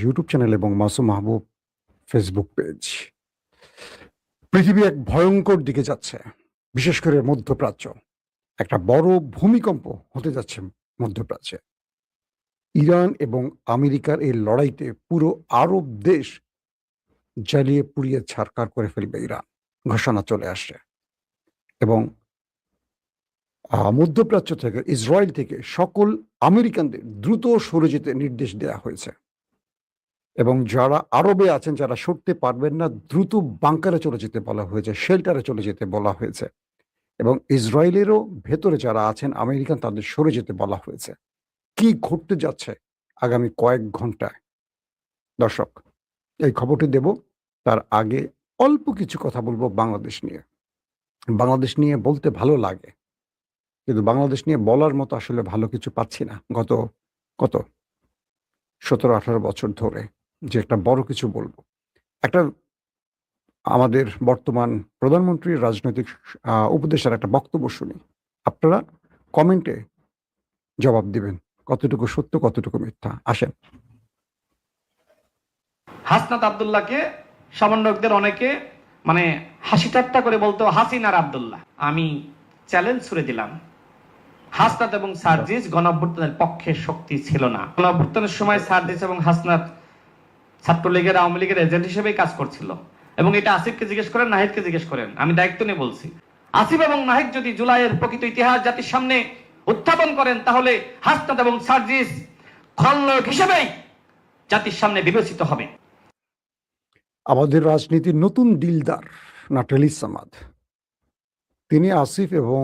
YouTube channel এবং মাসুম মাহবুব Facebook page. পৃথিবী এক ভয়ঙ্কর দিকে যাচ্ছে, বিশেষ করে মধ্যপ্রাচ্য। একটা বড় ভূমিকম্প হতে যাচ্ছে মধ্যপ্রাচ্যে। ইরান এবং আমেরিকার এই লড়াইতে পুরো আরব দেশ জ্বালিয়ে পুড়িয়ে ছারখার করে ফেলবে ইরান, ঘোষণা চলে আসছে। এবং মধ্যপ্রাচ্য থেকে, ইসরায়েল থেকে সকল আমেরিকানদের দ্রুত সরে যেতে নির্দেশ দেওয়া হয়েছে। এবং যারা আরবে আছেন, যারা সরতে পারবেন না, দ্রুত বাংকারে চলে যেতে বলা হয়েছে, শেল্টারে চলে যেতে বলা হয়েছে। এবং ইসরায়েলেরও ভেতরে যারা আছেন আমেরিকান, তাদের সরে যেতে বলা হয়েছে। কি ঘটতে যাচ্ছে আগামী কয়েক ঘন্টায়, দর্শক এই খবরটি দেব। তার আগে অল্প কিছু কথা বলবো বাংলাদেশ নিয়ে। বাংলাদেশ নিয়ে বলতে ভালো লাগে, কিন্তু বাংলাদেশ নিয়ে বলার মতো আসলে ভালো কিছু পাচ্ছি না। কত 17-18 বছর ধরে যে একটা বড় কিছু বলবো, একটা আমাদের বর্তমান প্রধানমন্ত্রীর রাজনৈতিক উপদেষ্টার একটা বক্তব্য শুনি। আপনারা কমেন্টে জবাব দিবেন কতটুকু সত্য কতটুকু মিথ্যা। আসেন। হাসনাত আব্দুল্লাহকে সমন্বয়কদের অনেকে হাসি ঠাট্টা করে বলতো হাসিনার আব্দুল্লাহ। আমি চ্যালেঞ্জ ছুড়ে দিলাম, হাসনাত এবং সার্জিস গণঅভ্যুত্থানের পক্ষে শক্তি ছিল না। গণঅভ্যুত্থানের সময় সার্জিস এবং হাসনাত ছাত্রলীগের, আওয়ামী লীগের এজেন্ট হিসেবেই কাজ করছিল। এবং এটা আসিফকে জিজ্ঞেস করেন, নাহিদকে জিজ্ঞেস করেন, আমি দায়িত্ব নিয়ে বলছি। আসিফ এবং নাহিদ যদি জুলাইয়ের প্রকৃত ইতিহাস জাতির সামনে উত্থাপন করেন, তাহলে হাসনাত এবং সার্জিস খলনায়ক হিসেবেই জাতির সামনে বিবেচিত হবে। আমাদের রাজনীতির নতুন দিলদার নাটালি সামাদ, তিনি আসিফ এবং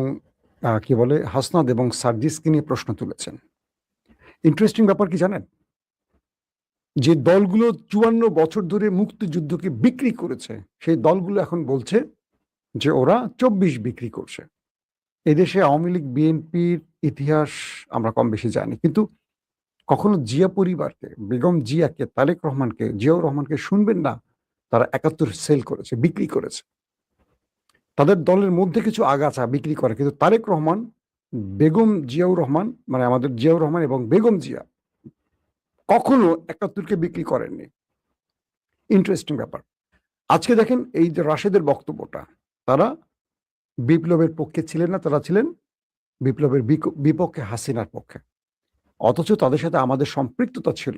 কি বলে হাসনাত এবং সার্জিসকে নিয়ে প্রশ্ন তুলেছেন। ইন্টারেস্টিং ব্যাপার কি জানেন? যে দলগুলো 54 বছর ধরে মুক্তিযুদ্ধকে বিক্রি করেছে, সেই দলগুলো এখন বলছে যে ওরা 24 বিক্রি করছে। এদেশে আওয়ামী লীগ বিএনপির ইতিহাস আমরা কম বেশি জানি, কিন্তু কখনো জিয়া পরিবারকে, বেগম জিয়াকে, তারেক রহমানকে, জিয়াউর রহমানকে শুনবেন না তারা 71 সেল করেছে, বিক্রি করেছে। তাদের দলের মধ্যে কিছু আগাছা বিক্রি করে, কিন্তু তারেক রহমান, বেগম জিয়াউর রহমান, মানে আমাদের জিয়াউর রহমান এবং বেগম জিয়া কখনো 71কে বিক্রি করেননি। ইন্টারেস্টিং ব্যাপার। আজকে দেখেন এই যে রাশেদের বক্তব্যটা, তারা বিপ্লবের পক্ষে ছিলেন না, তারা ছিলেন বিপ্লবের বিপক্ষে, হাসিনার পক্ষে। অথচ তাদের সাথে আমাদের সম্পৃক্ততা ছিল।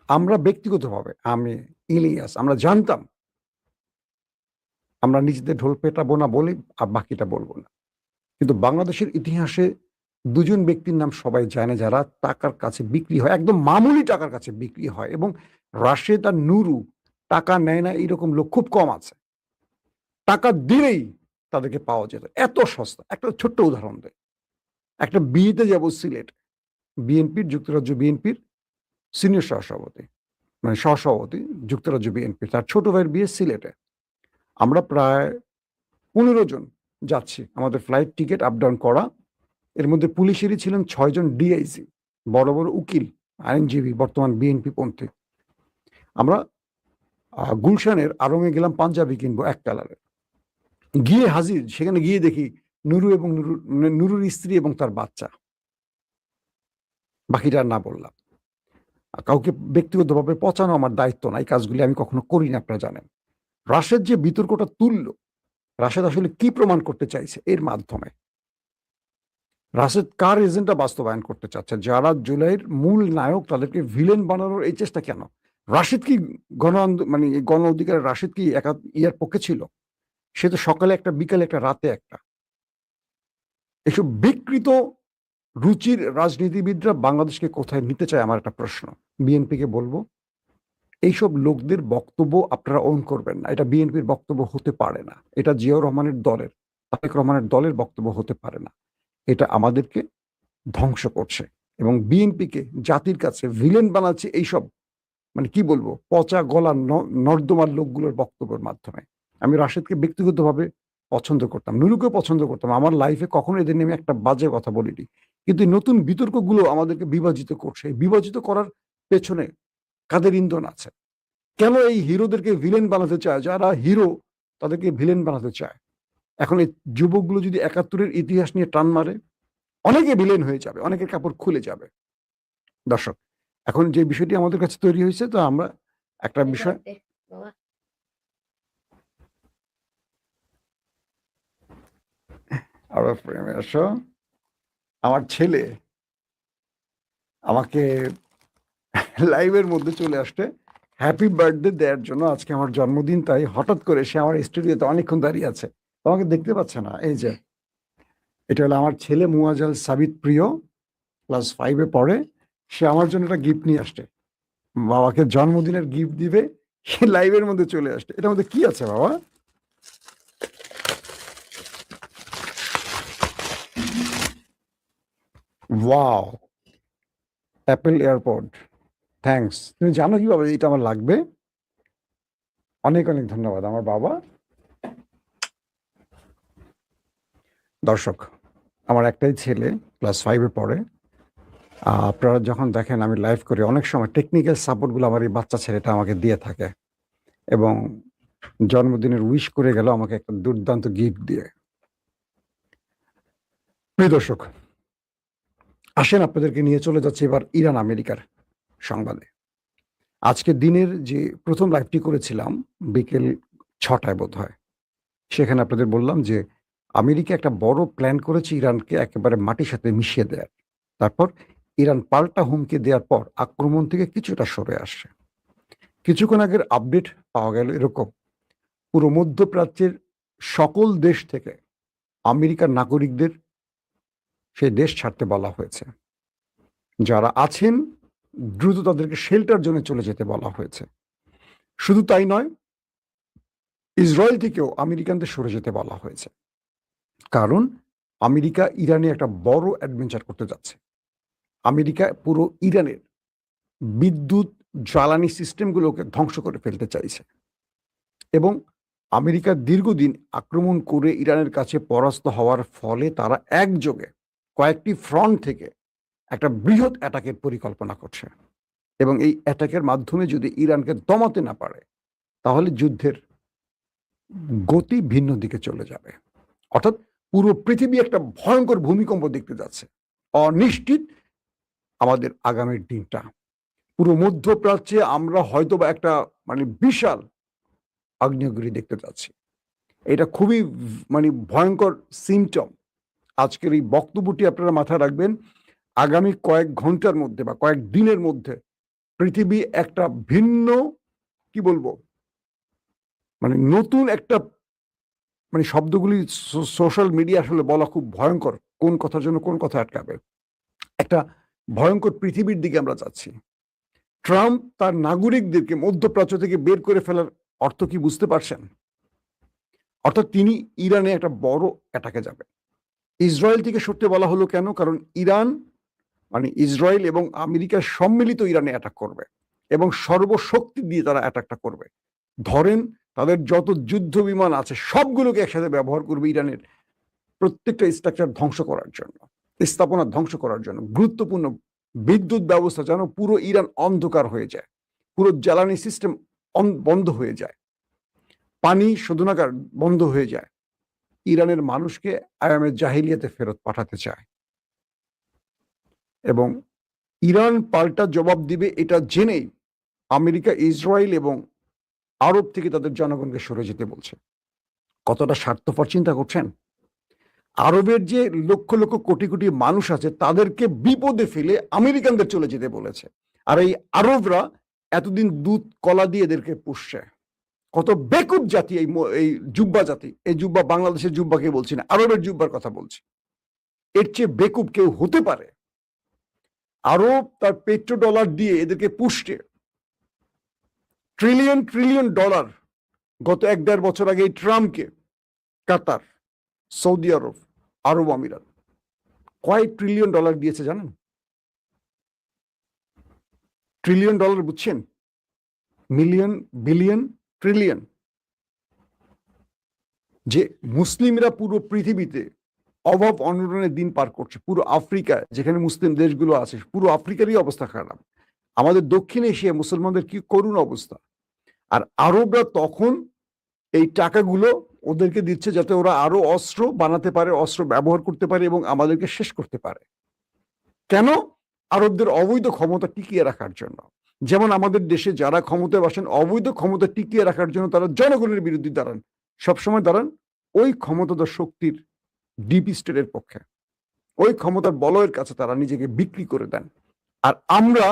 আমরা ব্যক্তিগতভাবে, আমি, ইলিয়াস, আমরা জানতাম। আমরা নিজেদের ঢোল পেটাবো না বলে আর বাকিটা বলবো না। কিন্তু বাংলাদেশের ইতিহাসে দুজন ব্যক্তির নাম সবাই জানে, যারা টাকার কাছে বিক্রি হয়, একদম মামুলি টাকার কাছে বিক্রি হয়। এবং রাশেদ আর নুরু টাকা নেয় না এরকম লোক খুব কম আছে। টাকা দিলেই তাদেরকে পাওয়া যেত, এত সস্তা। একটা ছোট্ট উদাহরণ দেয়, একটা বিয়েতে যাব সিলেট, বিএনপির, যুক্তরাজ্য বিএনপির সিনিয়র সহসভাপতি, মানে সহসভাপতি যুক্তরাজ্য বিএনপি, তার ছোট ভাইয়ের বিয়ে সিলেটে। আমরা প্রায় 15 জন যাচ্ছি, আমাদের ফ্লাইট টিকিট আপ ডাউন করা। এর মধ্যে পুলিশেরই ছিলেন 6 জন ডিআইজি, বড় বড় উকিল, আইনজীবী, বর্তমান বিএনপি পন্থী। আমরা গুলশানের আড়ংয়ে গেলাম পাঞ্জাবি কিনবো এক কালারের। গিয়ে হাজির, সেখানে গিয়ে দেখি নুরু এবং নুরুর স্ত্রী এবং তার বাচ্চা। বাকিটা আর না বললাম। কাউকে ব্যক্তিগতভাবে পচানো আমার দায়িত্ব না, এই কাজগুলি আমি কখনো করি না, আপনারা জানেন। রাশেদ যে বিতর্কটা তুলল, রাশেদ আসলে কি প্রমাণ করতে চাইছে এর মাধ্যমে? রাশেদ কার এজেন্ডা বাস্তবায়ন করতে চাচ্ছে? যারা জুলাইয়ের মূল নায়ক তাদেরকে ভিলেন বানানোর এই চেষ্টা কেন? রাশেদ কি গণ অধিকারের রাশেদ কি ইয়ার পক্ষে ছিল? সে তো সকালে একটা, বিকালে একটা, রাতে একটা। এসব বিকৃত রুচির রাজনীতিবিদরা বাংলাদেশকে কোথায় নিতে চায় আমার একটা প্রশ্ন। বিএনপিকে বলবো, এইসব লোকদের বক্তব্য আপনারা অন করবেন না। এটা বিএনপির বক্তব্য হতে পারে না, এটা জিয়াউর রহমানের দলের, তারেক রহমানের দলের বক্তব্য হতে পারে না। এটা আমাদেরকে ধ্বংস করছে এবং বিএনপিকে জাতির কাছে ভিলেন বানাচ্ছে এইসব, কি বলবো, পচা গলা নর্দমার লোকগুলোর বক্তব্যের মাধ্যমে। আমি রাশেদকে ব্যক্তিগতভাবে পছন্দ করতাম, নুরুকেও পছন্দ করতাম, আমার লাইফে কখনো এদের নেমে একটা বাজে কথা বলিনি। কিন্তু এই নতুন বিতর্কগুলো আমাদেরকে বিভাজিত করছে। বিভাজিত করার পেছনে কাদের ইন্ধন আছে? কেন এই হিরোদেরকে ভিলেন বানাতে চায়? যারা হিরো তাদেরকে ভিলেন বানাতে চায়। এখন এই যুবকগুলো যদি 71-এর ইতিহাস নিয়ে টান মারে, অনেকে ভিলেন হয়ে যাবে, অনেকের কাপড় খুলে যাবে। দর্শক, এখন যে বিষয়টি আমাদের কাছে তৈরি হয়েছে, তো আমরা একটা বিষয় আবার প্রেমে আসো। আমার ছেলে আমাকে লাইভের মধ্যে চলে আসতে হ্যাপি বার্থডে দেওয়ার জন্য, আজকে আমার জন্মদিন, তাই হঠাৎ করে সে আমার স্টুডিওতে অনেকক্ষণ দাঁড়িয়ে আছে, আমাকে দেখতে পাচ্ছে না। এই যে এটা হলো আমার ছেলে মুয়াজ্জল সাবিত প্রিয়, ক্লাস 5-এ পড়ে। সে আমার জন্য একটা গিফট নিয়ে আসছে, বাবাকে জন্মদিনের গিফট দিবে, সে লাইভের মধ্যে চলে আসছে। এটার মধ্যে কি আছে বাবা? Wow, Apple AirPod, thanks. তুমি জানো কিভাবে এটা আমার লাগবে? অনেক অনেক ধন্যবাদ আমার বাবা। দর্শক, আমার একটাই ছেলে, ক্লাস 5-এ পড়ে। আপনারা যখন দেখেন আমি লাইভ করি, অনেক সময় টেকনিক্যাল সাপোর্টগুলো আমার এই বাচ্চা ছেলেটা আমাকে দিয়ে থাকে, এবং জন্মদিনের উইশ করে গেল আমাকে একটা দুর্দান্ত গিফট দিয়ে। প্রিয় দর্শক, আসেন আপনাদেরকে নিয়ে চলে যাচ্ছে এবার ইরান আমেরিকার সংবাদে। আজকে দিনের যে প্রথম লাইভটি করেছিলাম বিকেল 6টায় বোধ হয়, সেখানে আপনাদের বললাম যে আমেরিকা একটা বড় প্ল্যান করেছে ইরানকে একেবারে মাটির সাথে মিশিয়ে দেওয়ার। তারপর ইরান পাল্টা হুমকি দেওয়ার পর আক্রমণ থেকে কিছুটা সরে আসছে। কিছুক্ষণ আগের আপডেট পাওয়া গেল এরকম, পুরো মধ্যপ্রাচ্যের সকল দেশ থেকে আমেরিকার নাগরিকদের সেই দেশ ছাড়তে বলা হয়েছে। যারা আছেন দ্রুত তাদেরকে শেল্টার জোনে চলে যেতে বলা হয়েছে। শুধু তাই নয়, ইসরায়েল থেকেও আমেরিকানদের সরে যেতে বলা হয়েছে, কারণ আমেরিকা ইরানে একটা বড় অ্যাডভেঞ্চার করতে যাচ্ছে। আমেরিকা পুরো ইরানের বিদ্যুৎ জ্বালানি সিস্টেমগুলোকে ধ্বংস করে ফেলতে চাইছে, এবং আমেরিকা দীর্ঘদিন আক্রমণ করে ইরানের কাছে পরাস্ত হওয়ার ফলে তারা একযোগে কয়েকটি ফ্রন্ট থেকে একটা বৃহৎ অ্যাটাকের পরিকল্পনা করছে, এবং এই অ্যাটাকের মাধ্যমে যদি ইরানকে দমাতে না পারে, তাহলে যুদ্ধের গতি ভিন্ন দিকে চলে যাবে। অর্থাৎ পুরো পৃথিবী একটা ভয়ঙ্কর ভূমিকম্প দেখতে যাচ্ছে। অনিশ্চিত আমাদের আগামীর দিনটা। পুরো মধ্যপ্রাচ্যে আমরা হয়তো বা একটা বিশাল আগ্নেয়গিরি দেখতে যাচ্ছি। এটা খুবই ভয়ঙ্কর সিমটম। আজকের এই বক্তব্যটি আপনারা মাথায় রাখবেন। আগামী কয়েক ঘন্টার মধ্যে বা কয়েক দিনের মধ্যে পৃথিবী একটা ভিন্ন, কি বলবো, নতুন একটা, শব্দগুলি সোশ্যাল মিডিয়া আসলে বলা খুব ভয়ঙ্কর, কোন কথার জন্য কোন কথা আটকাবে। একটা ভয়ঙ্কর পৃথিবীর দিকে আমরা যাচ্ছি। ট্রাম্প তার নাগরিকদেরকে মধ্যপ্রাচ্য থেকে বের করে ফেলার অর্থ কি বুঝতে পারছেন? অর্থাৎ তিনি ইরানে একটা বড় অ্যাটাকে যাবেন। ইসরায়েল থেকে সরতে বলা হলো কেন? কারণ ইরান ইসরায়েল এবং আমেরিকার সম্মিলিত ইরানে অ্যাটাক করবে, এবং সর্বশক্তি দিয়ে তারা অ্যাটাকটা করবে। ধরেন তাদের যত যুদ্ধ বিমান আছে সবগুলোকে একসাথে ব্যবহার করবে ইরানের প্রত্যেকটা স্ট্রাকচার ধ্বংস করার জন্য, স্থাপনা ধ্বংস করার জন্য। গুরুত্বপূর্ণ বিদ্যুৎ ব্যবস্থা যেন পুরো ইরান অন্ধকার হয়ে যায়, পুরো জ্বালানি সিস্টেম বন্ধ হয়ে যায়, পানি শোধনাগার বন্ধ হয়ে যায়। ইরানের মানুষকে আয়ামে জাহিলিয়াতে ফেরত পাঠাতে চায়, এবং ইরান পাল্টা জবাব দিবে এটা জেনেই আমেরিকা, ইসরায়েল এবং আরব থেকে তাদের জনগণকে সরে যেতে বলছে। কতটা স্বার্থপর চিন্তা করছেন? আরবের যে লক্ষ লক্ষ কোটি কোটি মানুষ আছে তাদেরকে বিপদে ফেলে আমেরিকানদের চলে যেতে বলেছে, আর এই আরবরা এতদিন দুধ কলা দিয়ে এদেরকে পুষছে। কত বেকুব জাতি এই জুব্বা জাতি। এই জুব্বা বাংলাদেশের জুব্বাকে বলছি না, আরবের জুব্বার কথা বলছি। এর চেয়ে বেকুব কেউ হতে পারে? আরব তার পেট্রো ডলার দিয়ে এদেরকে পুষছে। ট্রিলিয়ন ট্রিলিয়ন ডলার গত 1-1.5 বছর আগে এই ট্রাম্পকে কাতার, সৌদি আরব, আরব আমিরাত কয়েক ট্রিলিয়ন ডলার দিয়েছে জানেন? ট্রিলিয়ন ডলার বুঝছেন? Million, billion, trillion. যে মুসলিমরা পুরো পৃথিবীতে অভাব অনটনের দিন পার করছে, পুরো আফ্রিকা যেখানে মুসলিম দেশগুলো আছে পুরো আফ্রিকারই অবস্থা খারাপ। আমাদের দক্ষিণ এশিয়া মুসলমানদের কি করুণ অবস্থা। আর আরবরা তখন এই টাকাগুলো ওদেরকে দিচ্ছে যাতে ওরা আরো অস্ত্র বানাতে পারে, অস্ত্র ব্যবহার করতে পারে এবং আমাদেরকে শেষ করতে পারে। কেন? আরবদের অবৈধ ক্ষমতা টিকিয়ে রাখার জন্য। যেমন আমাদের দেশে যারা ক্ষমতায় বসেন অবৈধ ক্ষমতা টিকিয়ে রাখার জন্য তারা জনগণের বিরুদ্ধে দাঁড়ান, সবসময় দাঁড়ান ওই ক্ষমতাধর শক্তির ডিপ স্টেটের পক্ষে, ওই ক্ষমতার বলয়ের কাছে তারা নিজেকে বিক্রি করে দেন। আর আমরা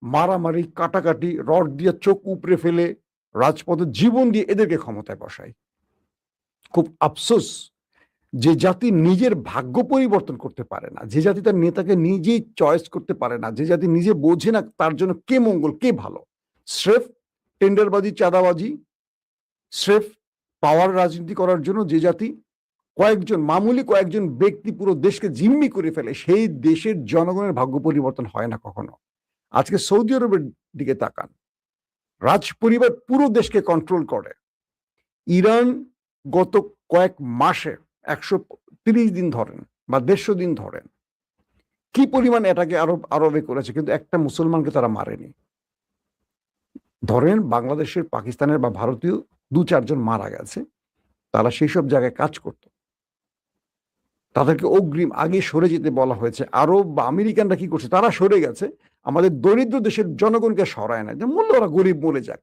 মারামারি, কাটাকাটি, রড দিয়ে চোখ উপড়ে ফেলে রাজপথে জীবন দিয়ে এদেরকে ক্ষমতায় বসাই। খুব আফসোস যে জাতি নিজের ভাগ্য পরিবর্তন করতে পারে না, যে জাতি তার নেতাকে নিজেই চয়েস করতে পারে না, যে জাতি নিজে বোঝে না তার জন্য কে মঙ্গল কে ভালো, স্রেফ টেন্ডারবাজি, চাঁদাবাজি, স্রেফ পাওয়ার রাজনীতি করার জন্য যে জাতি মামুলি কয়েকজন ব্যক্তি পুরো দেশকে জিম্মি করে ফেলে, সেই দেশের জনগণের ভাগ্য পরিবর্তন হয় না কখনো। আজকে সৌদি আরবের দিকে তাকান, রাজ পরিবার পুরো দেশকে কন্ট্রোল করে। ইরান গত কয়েক মাসে 130 দিন ধরেন বা 150 দিন ধরেন কি পরিমাণ এটাকে আরবে করেছে, কিন্তু একটা মুসলমানকে তারা মারেনি। ধরেন বাংলাদেশের, পাকিস্তানের বা ভারতীয় 2-4 জন মারা গেছে, তারা সেই সব জায়গায় কাজ করত, তাদেরকে অগ্রিম আগে সরে যেতে বলা হয়েছে। আরব বা আমেরিকানরা কি করছে, তারা সরে গেছে, আমাদের দরিদ্র দেশের জনগণকে সরায় না, যে মূল্য ওরা গরিব মরে যাক।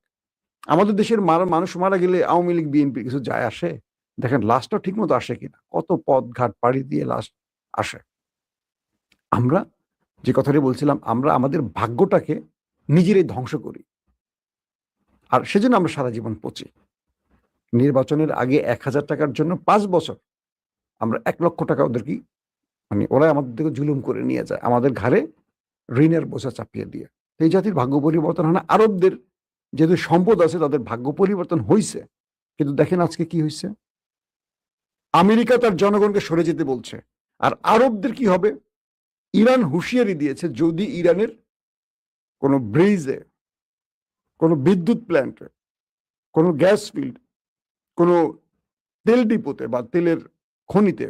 আমাদের দেশের মানুষ মারা গেলে আওয়ামী লীগ বিএনপি কিছু যায় আসে? দেখেন লাশটা ঠিক মতো আসে কিনা, কত পথ ঘাট পাড়ি দিয়ে লাশ আসে। আমরা যে কথাটি বলছিলাম, আমরা আমাদের ভাগ্যটাকে নিজেরাই ধ্বংস করি, আর সেজন্য আমরা সারা জীবন পচি। নির্বাচনের আগে 1000 টাকার জন্য 5 বছর আমরা 1 লক্ষ টাকা ওদেরকে, মানে ওরা আমাদের থেকে জুলুম করে নিয়ে যায়, আমাদের ঘাড়ে ঋণের বোঝা চাপিয়ে দিয়ে। এই জাতির ভাগ্য পরিবর্তন হয় না। আরবদের যেহেতু সম্পদ আছে তাদের ভাগ্য পরিবর্তন হয়েছে, কিন্তু দেখেন আজকে কি হয়েছে, আমেরিকা তার জনগণকে সরে যেতে বলছে, আর আরবদের কি হবে? ইরান হুঁশিয়ারি দিয়েছে যদি ইরানের কোনো ব্রিজে, কোনো বিদ্যুৎ প্ল্যান্টে, কোনো গ্যাস ফিল্ড, কোনো তেল ডিপোতে বা তেলের খনিতে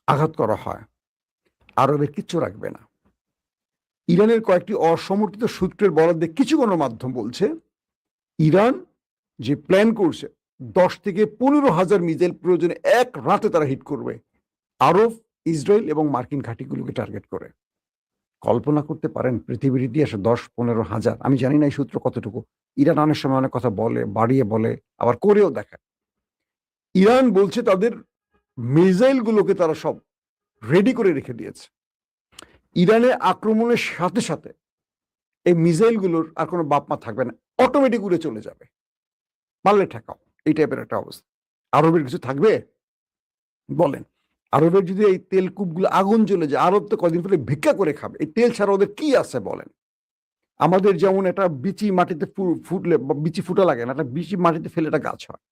আঘাত করা হয়, আরবের কিচ্ছু রাখবে না। ইরানের কয়েকটি অসমর্থিত সূত্রের বরাদ্দে কিছু গণমাধ্যম বলছে ইরান যে প্ল্যান করছে 10 থেকে 15,000 মিসাইল প্রয়োজনে এক রাতে তারা হিট করবে আরব, ইসরায়েল এবং মার্কিন ঘাঁটিগুলোকে টার্গেট করে। কল্পনা করতে পারেন পৃথিবীর ইতিহাসে 10-15,000, আমি জানি না এই সূত্র কতটুকু, ইরান অনেক সময় অনেক কথা বলে, বাড়িয়ে বলে, আবার করেও দেখায়। ইরান বলছে তাদের মিসাইল গুলোকে তারা সব রেডি করে রেখে দিয়েছে। ইরানের আক্রমণের সাথে সাথে এই মিসাইল গুলোর আর কোনো বাপমা থাকবে না, অটোমেটিক উড়ে চলে যাবে, পারলে ঠেকাও, এই টাইপের একটা অবস্থা। আরবের কিছু থাকবে বলেন? আরবের যদি এই তেলকূপগুলো আগুন জ্বলে যায়, আরব তো কদিন পরে ভিক্ষা করে খাবে, এই তেল ছাড়া ওদের কি আছে বলেন? আমাদের যেমন একটা বিচি মাটিতে ফুটলে, বিচি ফুটা লাগে না, একটা বিচি মাটিতে ফেলে একটা গাছ হয়,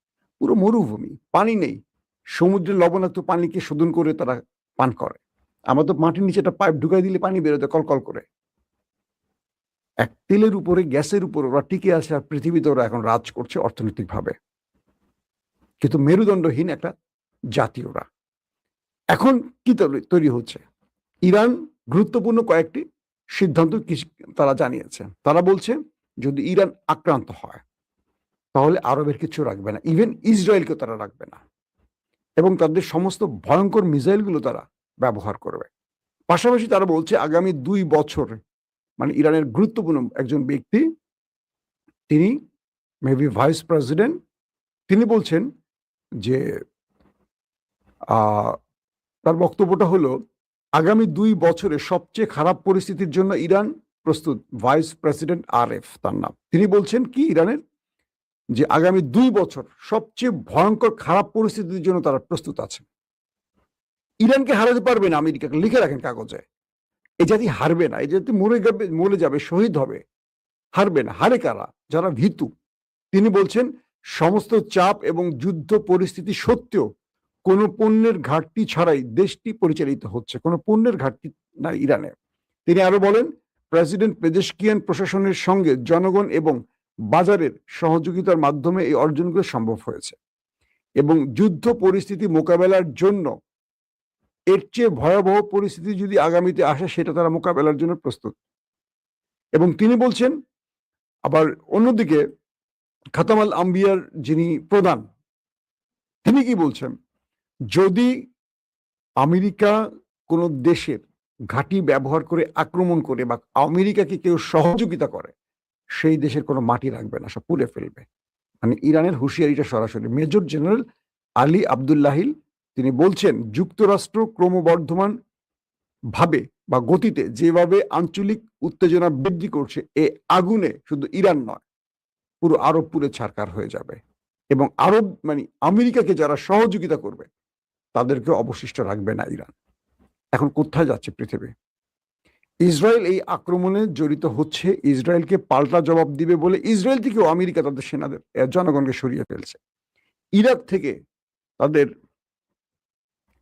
পুরো মরুভূমি, পানি নেই, সমুদ্রের লবণাক্ত পানিকে শোধন করে তারা পান করে। আমরা তো মাটির নিচে একটা পাইপ ঢুকাই দিলে পানি বেরোতে কলকল করে। এক তেলের উপরে, গ্যাসের উপরে ওরা টিকে আছে, আর পৃথিবীতে ওরা এখন রাজ করছে অর্থনৈতিকভাবে, কিন্তু মেরুদণ্ডহীন একটা জাতি ওরা। এখন কি তৈরি হচ্ছে, ইরান গুরুত্বপূর্ণ কয়েকটি সিদ্ধান্ত তারা জানিয়েছে। তারা বলছে যদি ইরান আক্রান্ত হয় তাহলে আরবের কিছু রাখবে না, ইভেন ইসরায়েলকেও তারা রাখবে না, এবং তাদের সমস্ত ভয়ঙ্কর মিসাইলগুলো তারা ব্যবহার করবে। পাশাপাশি তারা বলছে আগামী 2 বছর, মানে ইরানের গুরুত্বপূর্ণ একজন ব্যক্তি, তিনি মেবি ভাইস প্রেসিডেন্ট, তিনি বলছেন যে তার বক্তব্যটা হলো আগামী 2 বছরে সবচেয়ে খারাপ পরিস্থিতির জন্য ইরান প্রস্তুত। ভাইস প্রেসিডেন্ট আরএফ তার নাম। তিনি বলছেন কি ইরানের, যে আগামী 2 বছর সবচেয়ে ভয়ঙ্কর খারাপ পরিস্থিতির জন্য তারা প্রস্তুত আছে। ইরানকে হারাতে পারবে না আমেরিকাকে, লিখে রাখেন কাগজে। এই জাতি হারবে না, এই জাতি মরে যাবে, শহীদ হবে, হারবে না। হারে কারা? যারা ভীতু। তিনি বলছেন সমস্ত চাপ এবং যুদ্ধ পরিস্থিতি সত্ত্বেও কোন পণ্যের ঘাটতি ছাড়াই দেশটি পরিচালিত হচ্ছে, কোন পণ্যের ঘাটতি না ইরানে। তিনি আরো বলেন প্রেসিডেন্ট পেজেশকিয়ান প্রশাসনের সঙ্গে জনগণ এবং বাজারের সহযোগিতার মাধ্যমে এই অর্জনগুলো সম্ভব হয়েছে, এবং যুদ্ধ পরিস্থিতি মোকাবেলার জন্য এর চেয়ে ভয়াবহ পরিস্থিতি যদি আগামীতে আসে সেটা তারা মোকাবেলার জন্য প্রস্তুত। এবং তিনি বলছেন আবার অন্যদিকে খাতাম আল আম্বিয়ার যিনি প্রধান, তিনি কি বলছেন, যদি আমেরিকা কোন দেশের ঘাঁটি ব্যবহার করে আক্রমণ করে বা আমেরিকাকে কেউ সহযোগিতা করে, সেই দেশের কোনো মাটি রাখবে না, সব পুড়ে ফেলবে। মানে ইরানের হুঁশিয়ারিটা সরাসরি। মেজর জেনারেল আলী আব্দুল্লাহিল তিনি বলছেন, যুক্তরাষ্ট্র ক্রমবর্ধমান ভাবে বা গতিতে যেভাবে আঞ্চলিক উত্তেজনা বৃদ্ধি করছে, এ আগুনে শুধু ইরান নয়, পুরো আরব পুরে ছারখার হয়ে যাবে। এবং আরব মানে আমেরিকাকে যারা সহযোগিতা করবে তাদেরকে অবশিষ্ট রাখবে না ইরান। এখন কোথায় যাচ্ছে পৃথিবী? ইসরায়েল এই আক্রমণে জড়িত হচ্ছে, ইসরায়েলকে পাল্টা জবাব দিবে বলে ইসরায়েল থেকেও আমেরিকা তাদের সেনাদের জনগণকে সরিয়ে ফেলছে। ইরাক থেকে তাদের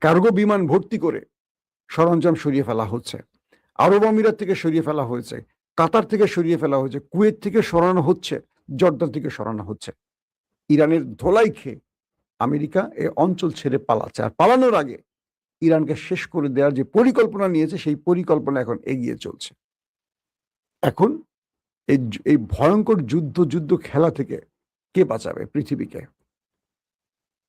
কার্গো বিমান ভর্তি করে সরঞ্জাম সরিয়ে ফেলা হচ্ছে, আরব আমিরাত থেকে সরিয়ে ফেলা হয়েছে, কাতার থেকে সরিয়ে ফেলা হয়েছে, কুয়েত থেকে সরানো হচ্ছে, জর্দান থেকে সরানো হচ্ছে। ইরানের ধোলাই খেয়ে আমেরিকা এই অঞ্চল ছেড়ে পালাচ্ছে, আর পালানোর আগে ইরানকে শেষ করে দেওয়ার যে পরিকল্পনা নিয়েছে সেই পরিকল্পনা এখন এগিয়ে চলছে। এখন এই ভয়ঙ্কর যুদ্ধ খেলা থেকে কে বাঁচাবে পৃথিবীকে?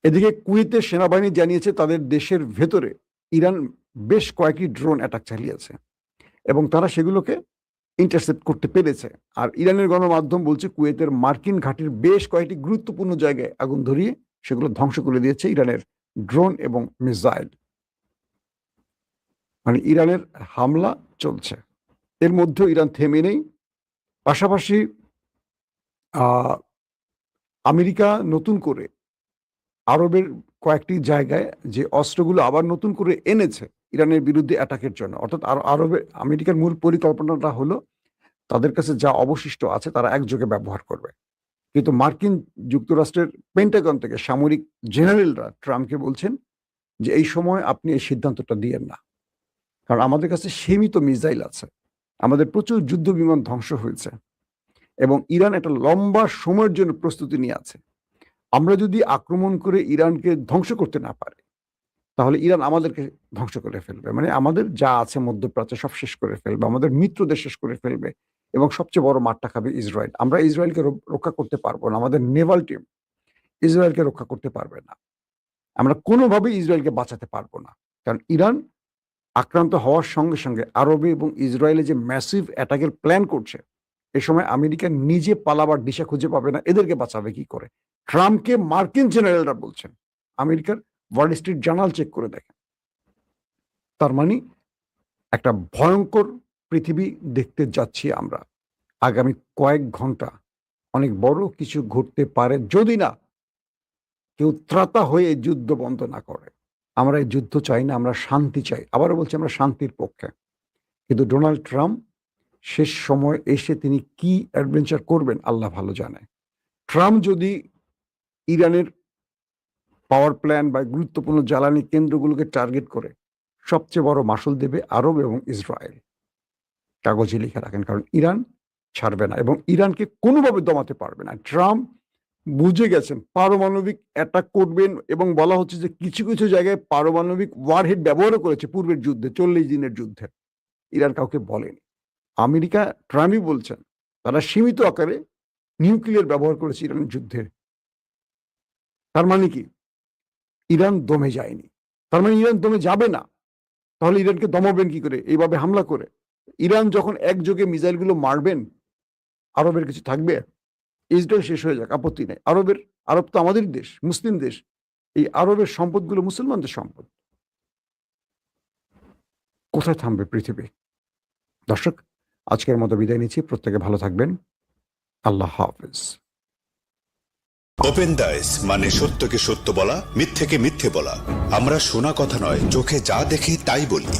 এদিকে কুয়েতের সেনাবাহিনী জানিয়েছে তাদের দেশের ভেতরে ইরান বেশ কয়েকটি ড্রোন অ্যাটাক চালিয়েছে এবং তারা সেগুলোকে ইন্টারসেপ্ট করতে পেরেছে। আর ইরানের গণমাধ্যম বলছে কুয়েতের মার্কিন ঘাঁটির বেশ কয়েকটি গুরুত্বপূর্ণ জায়গায় আগুন ধরিয়ে সেগুলো ধ্বংস করে দিয়েছে ইরানের ড্রোন এবং মিসাইল। মানে ইরানের হামলা চলছে, এর মধ্যেও ইরান থেমে নেই। পাশাপাশি আমেরিকা নতুন করে আরবের কয়েকটি জায়গায় যে অস্ত্রগুলো আবার নতুন করে এনেছে ইরানের বিরুদ্ধে অ্যাটাকের জন্য, অর্থাৎ আমেরিকার মূল পরিকল্পনাটা হলো তাদের কাছে যা অবশিষ্ট আছে তারা একযোগে ব্যবহার করবে। কিন্তু মার্কিন যুক্তরাষ্ট্রের পেন্টাগন থেকে সামরিক জেনারেলরা ট্রাম্পকে বলছেন যে এই সময় আপনি এই সিদ্ধান্তটা দিয়েন না, কারণ আমাদের কাছে সীমিত মিসাইল আছে, আমাদের প্রচুর যুদ্ধ বিমান ধ্বংস হয়েছে এবং ইরান একটা লম্বা সময়ের জন্য প্রস্তুতি নিয়ে আছে। আমরা যদি আক্রমণ করে ইরানকে ধ্বংস করতে না পারি তাহলে ইরান আমাদেরকে ধ্বংস করে ফেলবে, মানে আমাদের যা আছে মধ্যপ্রাচ্যে সব শেষ করে ফেলবে, আমাদের মিত্রদের শেষ করে ফেলবে এবং সবচেয়ে বড় মারটা খাবে ইসরায়েল। আমরা ইসরায়েলকে রক্ষা করতে পারবো না, আমাদের নেভাল টিম ইসরায়েলকে রক্ষা করতে পারবে না, আমরা কোনোভাবেই ইসরায়েলকে বাঁচাতে পারবো না। কারণ ইরান আক্রান্ত হওয়ার সঙ্গে সঙ্গে আরবে এবং ইসরায়েলে যে ম্যাসিভ অ্যাটাকের প্ল্যান করছে, এ সময় আমেরিকা নিজে পালাবার দিশা খুঁজে পাবে না, এদেরকে বাঁচাবে কি করে? ট্রাম্পকে মার্কিন জেনারেলরা বলছেন, আমেরিকার ওয়াল স্ট্রিট জার্নাল চেক করে দেখেন। তার মানে একটা ভয়ঙ্কর পৃথিবী দেখতে যাচ্ছি আমরা। আগামী কয়েক ঘন্টা অনেক বড় কিছু ঘটতে পারে যদি না কেউ ত্রাতা হয়ে এই যুদ্ধ বন্ধ না করে। আমরা এই যুদ্ধ চাই না, আমরা শান্তি চাই। আবারও বলছি, আমরা শান্তির পক্ষে। কিন্তু ডোনাল্ড ট্রাম্প শেষ সময় এসে তিনি কি অ্যাডভেঞ্চার করবেন আল্লাহ ভালো জানে। ট্রাম্প যদি ইরানের পাওয়ার প্ল্যান বা গুরুত্বপূর্ণ জ্বালানি কেন্দ্রগুলোকে টার্গেট করে সবচেয়ে বড় মাসুল দেবে আরব এবং ইসরায়েল। কাগজে লিখে রাখেন, কারণ ইরান ছাড়বে না এবং ইরানকে কোনোভাবে দমাতে পারবে না। ট্রাম্প বুঝে গেছেন পারমাণবিক অ্যাটাক করবেন এবং বলা হচ্ছে যে কিছু কিছু জায়গায় পারমাণবিক ওয়ারহেড ব্যবহারও করেছে পূর্বের যুদ্ধে, 40 দিনের যুদ্ধে। ইরান কাউকে বলেনি। আমেরিকা ট্রাম্পই বলছেন তারা সীমিত আকারে নিউক্লিয়ার ব্যবহার করেছে ইরানের যুদ্ধে। তার মানে কি ইরান দমে যায়নি, তার মানে ইরান দমে যাবে না। তাহলে ইরানকে দমাবেন কি করে এইভাবে হামলা করে? ইরান যখন একযোগে মিসাইলগুলো মারবেন, আরবের কিছু থাকবে? ইসরায়েল শেষ হয়ে যাক, আপত্তি নেই। আরব তো আমাদের দেশ, মুসলিম দেশ। এই আরবের সম্পদগুলো মুসলমানদের সম্পদ। কোথায় থামবে পৃথিবী? দর্শক, আজকের মতো বিদায় নিচ্ছি। প্রত্যেকে ভালো থাকবেন। আল্লাহ হাফেজ। ওপেন দাইস মানে সত্যকে সত্য বলা, মিথ্যেকে মিথ্যে বলা। আমরা শোনা কথা নয়, চোখে যা দেখি তাই বলি।